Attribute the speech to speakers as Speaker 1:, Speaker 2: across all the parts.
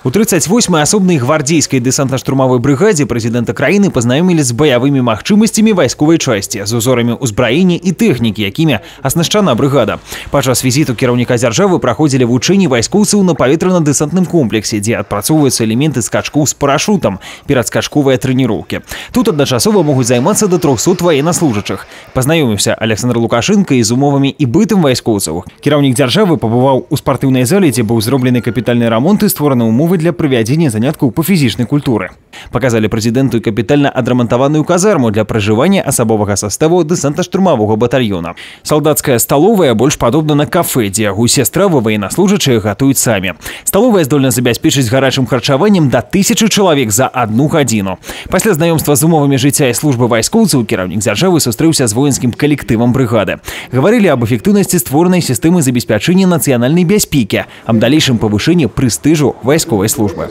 Speaker 1: У 38-й асобнай гвардейскай дэсантна-штурмовой брыгадзе прэзідэнта краіны пазнаёмілі з баявымі магчымасцямі вайсковай часці, з узорамі ўзбраення і тэхнікі, якімі аснашчана брыгада. Падчас візіту кіраўніка дзяржавы праходзілі вучэнні вайскоўцаў на паветрана-дэсантным комплексе, дзе адпрацоўваюцца элементы скачкоў з парашутам, перадскачковыя трэніроўкі. Тут адначасова могуць займацца да 300 ваеннаслужачых. Пазнаёміўся Александр Лукашенко і з умовамі і бытам вайскоўцаў. Кіраўнік дзяржавы пабываў у спартыўнай зале, дзе быў зроблены капітальны рамонт і створаны ўмовы для правядзення заняткаў па фізічнай культуры. Паказалі прэзідэнту і капітальна адрамантаваную казарму для пражывання асабовага саставу дэсантна-штурмавога батальёна. Салдацкая сталовая больш падобна на кафэ, дзе усе стравы ваеннаслужачыя гатуюць самі. Сталовая здольна забяспечыць гарачым харчаваннем да 1000 чалавек за 1 гадзіну. Пасля знаёмства з умовамі жыцця і службы вайскоўцаў кіраўнік дзяржавы сустрэўся з воінскім калектывам брыгады. Гаварылі аб эфектыўнасці створанай сістэмы забеспячэння нацыянальнай бяспекі, аб далейшым павышэнні прэстыжу вайсковай службы.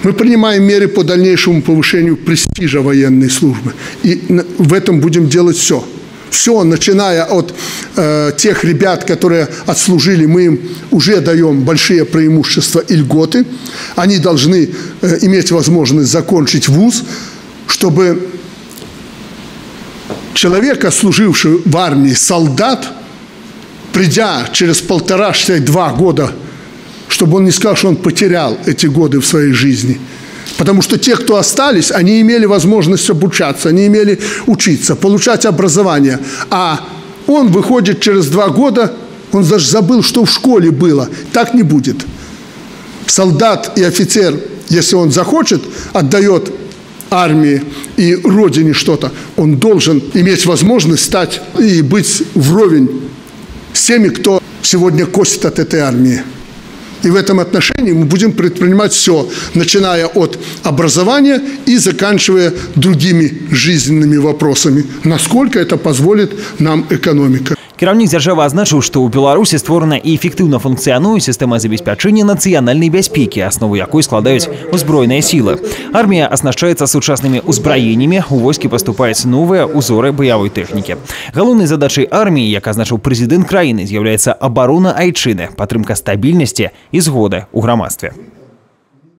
Speaker 2: Мы принимаем меры по дальнейшему повышению престижа военной службы. И в этом будем делать все. Все, начиная от тех ребят, которые отслужили, мы им уже даем большие преимущества и льготы. Они должны иметь возможность закончить вуз, чтобы человек, отслуживший в армии, солдат, придя через 1,5-2 года, чтобы он не сказал, что он потерял эти годы в своей жизни. Потому что те, кто остались, они имели возможность обучаться, они имели учиться, получать образование. А он выходит через 2 года, он даже забыл, что в школе было. Так не будет. Солдат и офицер, если он захочет, отдает армии и родине что-то, он должен иметь возможность стать и быть вровень с теми, кто сегодня косит от этой армии. И в этом отношении мы будем предпринимать все, начиная от образования и заканчивая другими жизненными вопросами, насколько это позволит нам экономика.
Speaker 1: Кіраўнік дзяржавы азначыў, што ў Беларусі створана і эфектыўна функцыянуе сістэма забеспячэння нацыянальнай бяспекі, аснову якой складаюць узброеныя сілы. Армія аснашчаецца сучаснымі ўзбраеннямі, у войскі паступаюць новыя узоры баявой тэхнікі. Галоўнай задачай арміі, як азначыў прэзідэнт краіны, з'яўляецца абарона айчыны, падтрымка стабільнасці і згоды ў грамадстве.